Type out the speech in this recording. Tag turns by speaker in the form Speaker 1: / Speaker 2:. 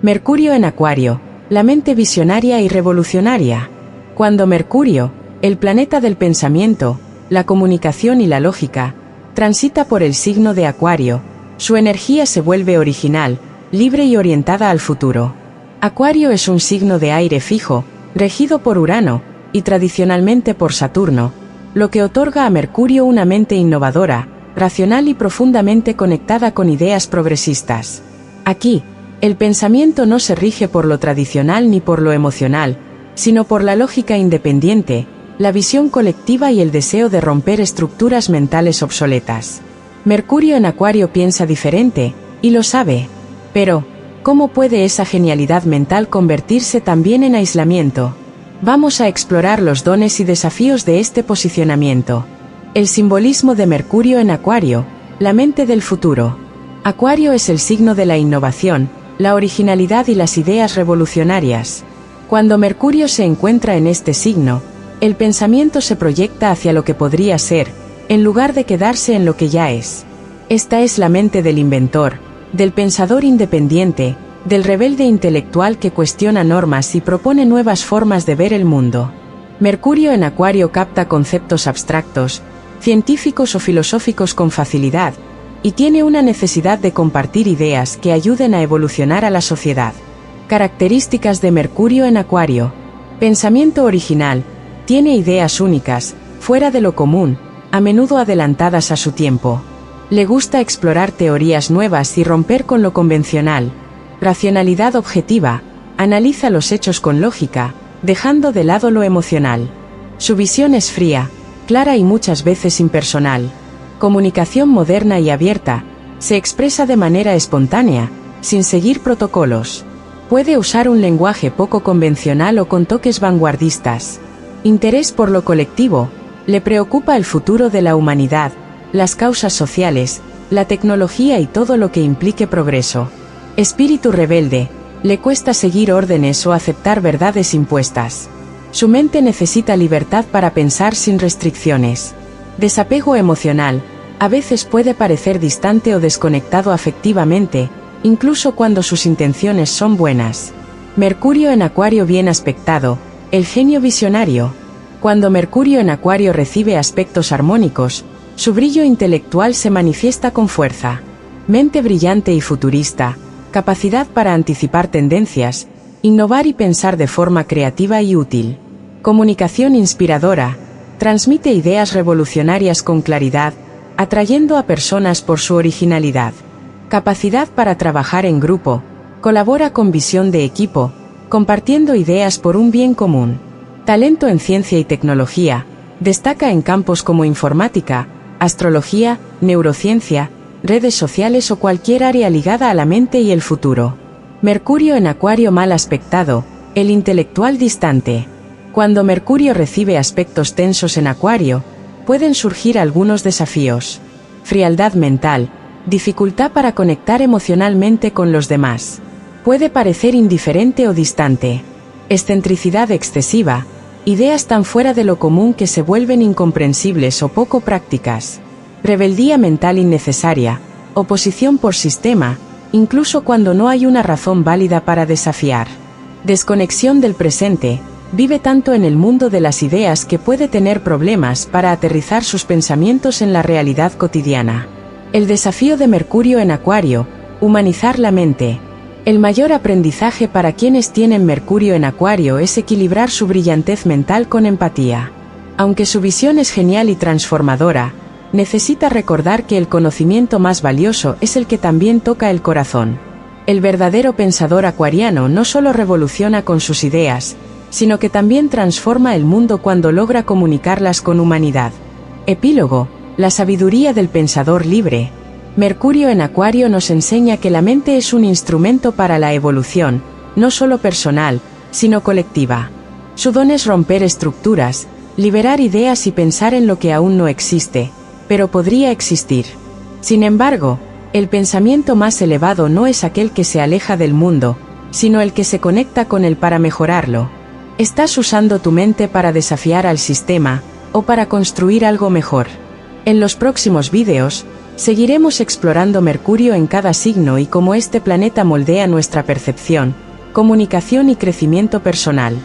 Speaker 1: Mercurio en Acuario, la mente visionaria y revolucionaria. Cuando Mercurio, el planeta del pensamiento, la comunicación y la lógica, transita por el signo de Acuario, su energía se vuelve original, libre y orientada al futuro. Acuario es un signo de aire fijo, regido por Urano, y tradicionalmente por Saturno, lo que otorga a Mercurio una mente innovadora, racional y profundamente conectada con ideas progresistas. Aquí, el pensamiento no se rige por lo tradicional ni por lo emocional, sino por la lógica independiente, la visión colectiva y el deseo de romper estructuras mentales obsoletas. Mercurio en Acuario piensa diferente, y lo sabe. Pero, ¿cómo puede esa genialidad mental convertirse también en aislamiento? Vamos a explorar los dones y desafíos de este posicionamiento. El simbolismo de Mercurio en Acuario, la mente del futuro. Acuario es el signo de la innovación, la originalidad y las ideas revolucionarias. Cuando Mercurio se encuentra en este signo, el pensamiento se proyecta hacia lo que podría ser, en lugar de quedarse en lo que ya es. Esta es la mente del inventor, del pensador independiente, del rebelde intelectual que cuestiona normas y propone nuevas formas de ver el mundo. Mercurio en Acuario capta conceptos abstractos, científicos o filosóficos con facilidad, y tiene una necesidad de compartir ideas que ayuden a evolucionar a la sociedad. Características de Mercurio en Acuario. Pensamiento original, tiene ideas únicas, fuera de lo común, a menudo adelantadas a su tiempo. Le gusta explorar teorías nuevas y romper con lo convencional. Racionalidad objetiva, analiza los hechos con lógica, dejando de lado lo emocional. Su visión es fría, clara y muchas veces impersonal. Comunicación moderna y abierta, se expresa de manera espontánea, sin seguir protocolos. Puede usar un lenguaje poco convencional o con toques vanguardistas. Interés por lo colectivo, le preocupa el futuro de la humanidad, las causas sociales, la tecnología y todo lo que implique progreso. Espíritu rebelde, le cuesta seguir órdenes o aceptar verdades impuestas. Su mente necesita libertad para pensar sin restricciones. Desapego emocional, a veces puede parecer distante o desconectado afectivamente, incluso cuando sus intenciones son buenas. Mercurio en Acuario bien aspectado, el genio visionario. Cuando Mercurio en Acuario recibe aspectos armónicos, su brillo intelectual se manifiesta con fuerza. Mente brillante y futurista, capacidad para anticipar tendencias, innovar y pensar de forma creativa y útil. Comunicación inspiradora, transmite ideas revolucionarias con claridad, atrayendo a personas por su originalidad. Capacidad para trabajar en grupo, colabora con visión de equipo, compartiendo ideas por un bien común. Talento en ciencia y tecnología, destaca en campos como informática, astrología, neurociencia, redes sociales o cualquier área ligada a la mente y el futuro. Mercurio en Acuario mal aspectado, el intelectual distante. Cuando Mercurio recibe aspectos tensos en Acuario, pueden surgir algunos desafíos. Frialdad mental, dificultad para conectar emocionalmente con los demás. Puede parecer indiferente o distante. Excentricidad excesiva, ideas tan fuera de lo común que se vuelven incomprensibles o poco prácticas. Rebeldía mental innecesaria, oposición por sistema, incluso cuando no hay una razón válida para desafiar. Desconexión del presente, vive tanto en el mundo de las ideas que puede tener problemas para aterrizar sus pensamientos en la realidad cotidiana. El desafío de Mercurio en Acuario, humanizar la mente. El mayor aprendizaje para quienes tienen Mercurio en Acuario es equilibrar su brillantez mental con empatía. Aunque su visión es genial y transformadora, necesita recordar que el conocimiento más valioso es el que también toca el corazón. El verdadero pensador acuariano no solo revoluciona con sus ideas, sino que también transforma el mundo cuando logra comunicarlas con humanidad. Epílogo, la sabiduría del pensador libre. Mercurio en Acuario nos enseña que la mente es un instrumento para la evolución, no solo personal, sino colectiva. Su don es romper estructuras, liberar ideas y pensar en lo que aún no existe, pero podría existir. Sin embargo, el pensamiento más elevado no es aquel que se aleja del mundo, sino el que se conecta con él para mejorarlo. ¿Estás usando tu mente para desafiar al sistema, o para construir algo mejor? En los próximos vídeos, Seguiremos explorando Mercurio en cada signo y cómo este planeta moldea nuestra percepción, comunicación y crecimiento personal.